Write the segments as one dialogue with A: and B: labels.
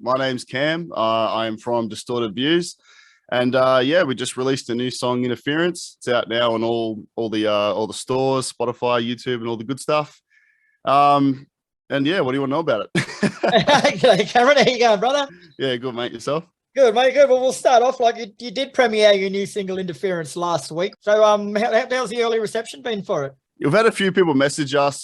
A: my name's Cam. I am from Distorted Views, and we just released a new song, Interference. It's out now on all the stores, Spotify, YouTube, and all the good stuff. And yeah, what do you want to know about it?
B: G'day, Cameron. How you going, brother?
A: Yeah, good, mate. Yourself?
B: Good, mate. Good. Well, we'll start off like you did premiere your new single "Interference" last week. So, how's the early reception been for it?
A: We've had a few people message us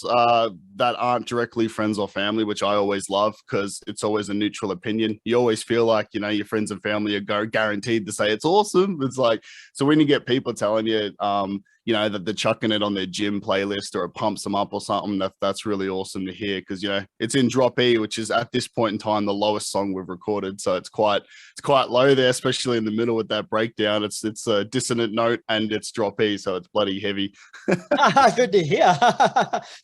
A: that aren't directly friends or family, which I always love because it's always a neutral opinion. You always feel like, you know, your friends and family are guaranteed to say it's awesome. It's like, so when you get people telling you, that they're chucking it on their gym playlist or it pumps them up or something, that's really awesome to hear because, you know, it's in drop E, which is at this point in time the lowest song we've recorded. So it's quite low there, especially in the middle with that breakdown. It's a dissonant note and it's drop E, so it's bloody heavy.
B: Good to hear.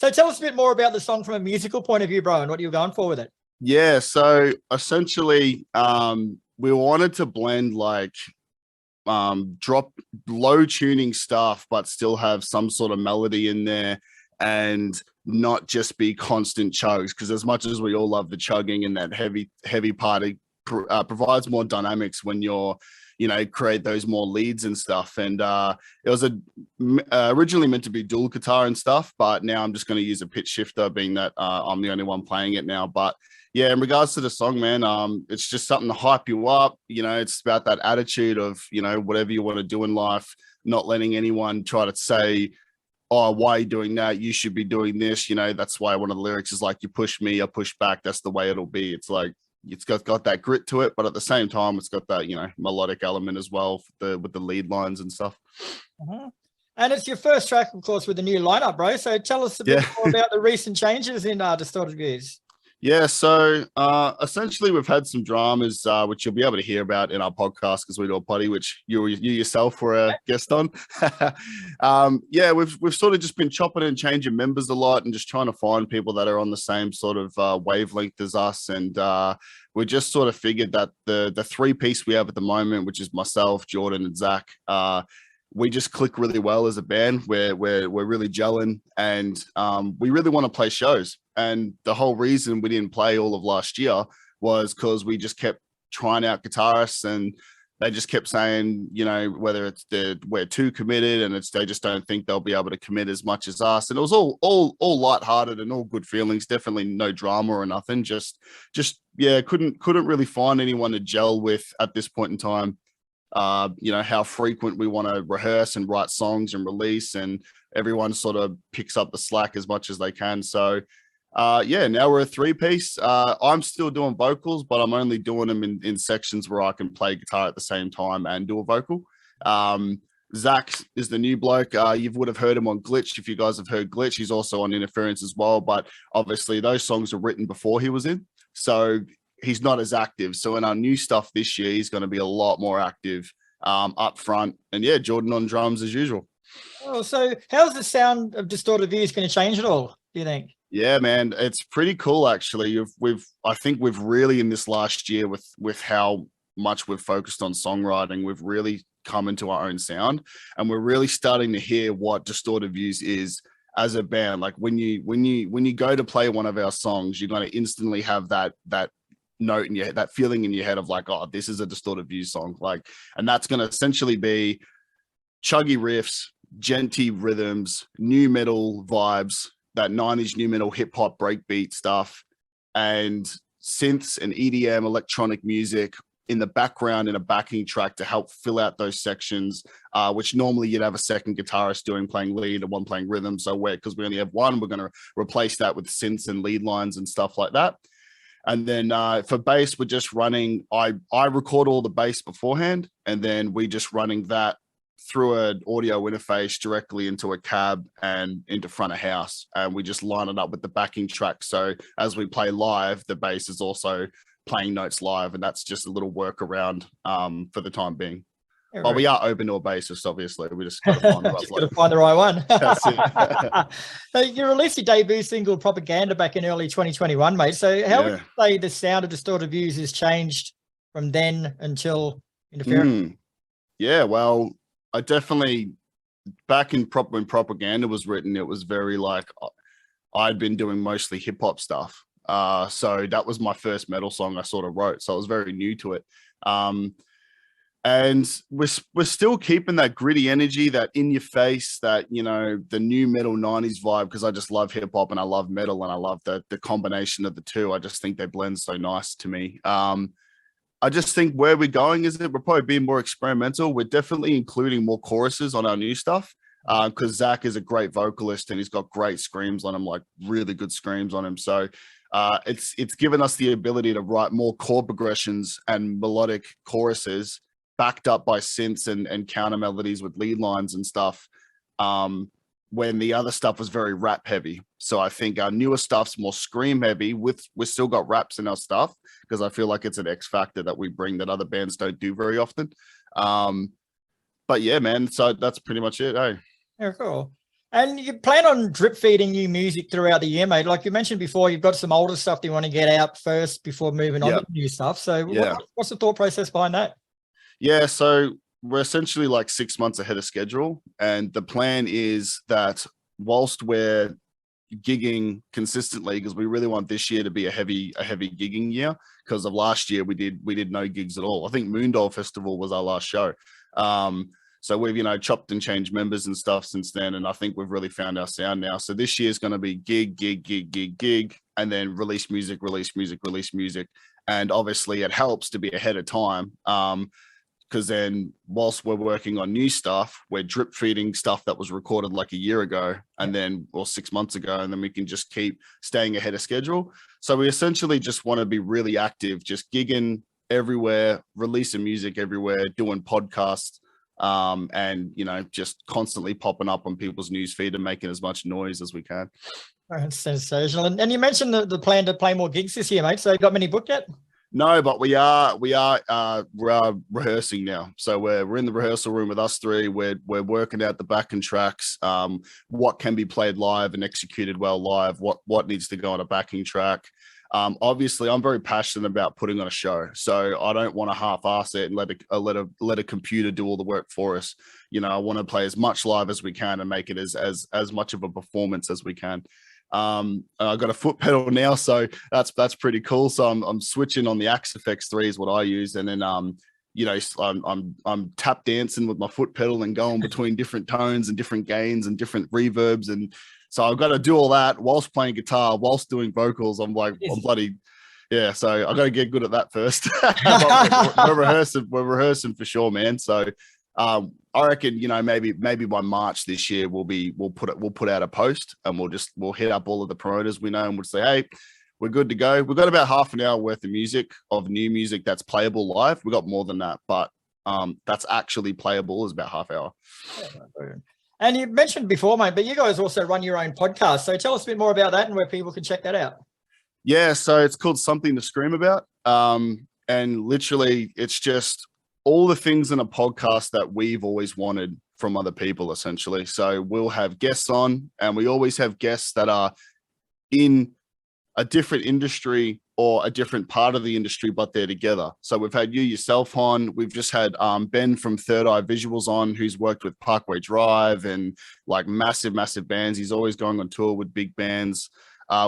B: So tell us a bit more about the song from a musical point of view, bro, and what you're going for with it.
A: Yeah, so essentially we wanted to blend like drop low tuning stuff but still have some sort of melody in there and not just be constant chugs, because as much as we all love the chugging and that heavy part, it provides more dynamics when you're, you know, create those more leads and stuff. And it was originally meant to be dual guitar and stuff, but now I'm just going to use a pitch shifter, being that I'm the only one playing it now. But yeah, in regards to the song, man, it's just something to hype you up. You know, it's about that attitude of, you know, whatever you want to do in life, not letting anyone try to say, oh, why are you doing that? You should be doing this. You know, that's why one of the lyrics is like, you push me, I push back. That's the way it'll be. It's like, it's got that grit to it, but at the same time, it's got that, you know, melodic element as well with the lead lines and stuff.
B: And it's your first track, of course, with the new lineup, bro. So tell us a bit more about the recent changes in Distorted Views.
A: Yeah, so essentially we've had some dramas, which you'll be able to hear about in our podcast because we do a potty, which you yourself were a guest on. We've sort of just been chopping and changing members a lot and just trying to find people that are on the same sort of wavelength as us. And we just sort of figured that the three-piece we have at the moment, which is myself, Jordan, and Zach, we just click really well as a band. We're really gelling, and we really want to play shows. And the whole reason we didn't play all of last year was because we just kept trying out guitarists, and they just kept saying, you know, whether it's we're too committed, and they just don't think they'll be able to commit as much as us. And it was all lighthearted and all good feelings. Definitely no drama or nothing. Just couldn't really find anyone to gel with at this point in time. You know, how frequent we want to rehearse and write songs and release, and everyone sort of picks up the slack as much as they can. So now we're a three-piece. I'm still doing vocals, but I'm only doing them in sections where I can play guitar at the same time and do a vocal. Zach is the new bloke. You would have heard him on Glitch. If you guys have heard Glitch, he's also on Interference as well, but obviously those songs were written before he was in, so he's not as active. So in our new stuff this year, he's going to be a lot more active up front. And yeah, Jordan on drums as usual.
B: Oh, so how's the sound of Distorted Views going to change at all, do you think?
A: Yeah, man, it's pretty cool actually. I think we've really, in this last year, with how much we've focused on songwriting, we've really come into our own sound, and we're really starting to hear what Distorted Views is as a band. Like when you go to play one of our songs, you're going to instantly have that note in your head, that feeling in your head of like, oh, this is a Distorted Views song. Like, and that's going to essentially be chuggy riffs, genty rhythms, new metal vibes, that 90s new metal hip hop breakbeat stuff, and synths and EDM electronic music in the background in a backing track to help fill out those sections, which normally you'd have a second guitarist playing lead and one playing rhythm. So because we only have one, we're going to replace that with synths and lead lines and stuff like that. And then for bass, we're just running, I record all the bass beforehand, and then we just running that through an audio interface directly into a cab and into front of house. And we just line it up with the backing track. So as we play live, the bass is also playing notes live. And that's just a little workaround for the time being. Yeah, but we are open to a basis, obviously. We just got to
B: find the right one.
A: That's it.
B: So you released your debut single, Propaganda, back in early 2021, mate. So how would you say the sound of Distorted Views has changed from then until Interference?
A: Yeah, well, I definitely, back in when Propaganda was written, it was very like, I'd been doing mostly hip hop stuff. So that was my first metal song I sort of wrote. So I was very new to it. And we're still keeping that gritty energy, that in your face, that, you know, the new metal 90s vibe, because I just love hip hop and I love metal and I love the combination of the two. I just think they blend so nice to me. I just think where we're going is that we're probably being more experimental. We're definitely including more choruses on our new stuff, because Zach is a great vocalist and he's got great screams on him, like really good screams on him. So it's given us the ability to write more chord progressions and melodic choruses backed up by synths and counter melodies with lead lines and stuff, when the other stuff was very rap heavy. So I think our newer stuff's more scream heavy. We've still got raps in our stuff because I feel like it's an X factor that we bring that other bands don't do very often. But yeah, man, so that's pretty much it. Hey.
B: Yeah, cool. And you plan on drip feeding new music throughout the year, mate? Like you mentioned before, you've got some older stuff that you want to get out first before moving on to new stuff. So what's the thought process behind that?
A: Yeah, so we're essentially like 6 months ahead of schedule. And the plan is that whilst we're gigging consistently, because we really want this year to be a heavy gigging year, because of last year we did no gigs at all. I think Moondole Festival was our last show. So we've, you know, chopped and changed members and stuff since then. And I think we've really found our sound now. So this year is going to be gig, and then release music. And obviously it helps to be ahead of time. Because then whilst we're working on new stuff, we're drip feeding stuff that was recorded like a year ago or 6 months ago, and then we can just keep staying ahead of schedule. So we essentially just want to be really active, just gigging everywhere, releasing music everywhere, doing podcasts, and, you know, just constantly popping up on people's news feed and making as much noise as we can.
B: That's sensational. And you mentioned the plan to play more gigs this year, mate. So you got many booked yet?
A: No, but we are rehearsing now. So we're in the rehearsal room with us three. We're working out the backing tracks, what can be played live and executed well live, what needs to go on a backing track. Obviously, I'm very passionate about putting on a show, so I don't want to half-ass it and let a computer do all the work for us. You know, I want to play as much live as we can and make it as much of a performance as we can. I got a foot pedal now, so that's pretty cool. So I'm switching on the Axe FX 3 is what I use, and then you know, I'm tap dancing with my foot pedal and going between different tones and different gains and different reverbs, and so I've got to do all that whilst playing guitar, whilst doing vocals. I'm like, I'm bloody, yeah. So I got to get good at that first. we're rehearsing for sure, man. So I reckon, you know, maybe by March this year we'll put out a post and we'll hit up all of the promoters we know and we'll say, hey, we're good to go. We've got about half an hour worth of new music that's playable live. We got more than that, but that's actually playable is about half hour.
B: And you mentioned before, mate, but you guys also run your own podcast. So tell us a bit more about that and where people can check that out.
A: Yeah, so it's called Something to Scream About. And literally it's just all the things in a podcast that we've always wanted from other people, essentially. So we'll have guests on, and we always have guests that are in a different industry or a different part of the industry, but they're together. So we've had you yourself on. We've just had Ben from Third Eye Visuals on, who's worked with Parkway Drive and like massive bands. He's always going on tour with big bands.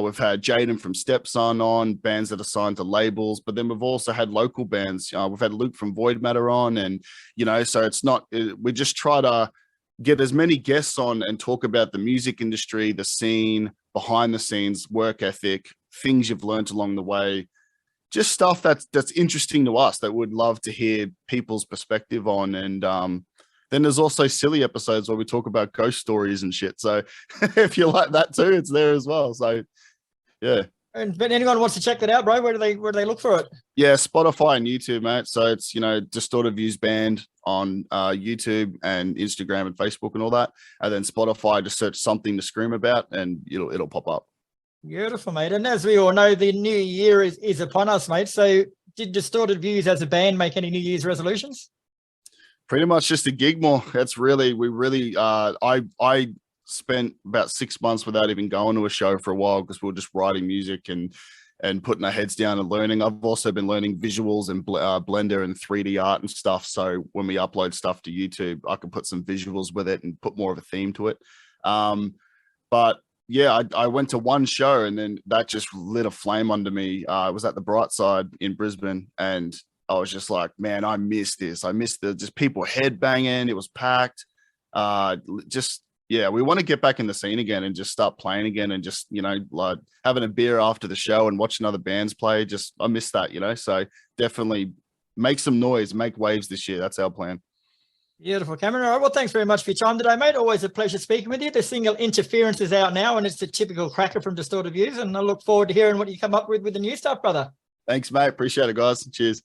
A: We've had Jaden from Stepson on, bands that are signed to labels, but then we've also had local bands. We've had Luke from Void Matter on, and, you know, so it's not, we just try to get as many guests on and talk about the music industry, the scene, behind the scenes, work ethic, things you've learned along the way, just stuff that's interesting to us that we'd love to hear people's perspective on. And then there's also silly episodes where we talk about ghost stories and shit. So if you like that too, it's there as well. So yeah.
B: And but anyone wants to check that out, bro, where do they look for it?
A: Yeah, Spotify and YouTube, mate. So it's, you know, Distorted Views Band on YouTube and Instagram and Facebook and all that. And then Spotify, just search Something to Scream About and it'll pop up.
B: Beautiful, mate. And as we all know, the new year is upon us, mate. So did Distorted Views as a band make any New Year's resolutions?
A: Pretty much just a gig more. That's really, I spent about 6 months without even going to a show for a while because we were just writing music and putting our heads down and learning. I've also been learning visuals and Blender and 3D art and stuff. So when we upload stuff to YouTube, I can put some visuals with it and put more of a theme to it. But yeah, I went to one show and then that just lit a flame under me. I was at the Bright Side in Brisbane and I was just like, man, I missed this. I missed the just people headbanging. It was packed. Just yeah, we want to get back in the scene again and just start playing again and just, you know, like having a beer after the show and watching other bands play. Just I miss that, you know. So definitely make some noise, make waves this year. That's our plan.
B: Beautiful, Cameron. All right, well, thanks very much for your time today, mate. Always a pleasure speaking with you. The single Interference is out now, and it's the typical cracker from Distorted Views, and I look forward to hearing what you come up with the new stuff, brother.
A: Thanks, mate. Appreciate it, guys. Cheers.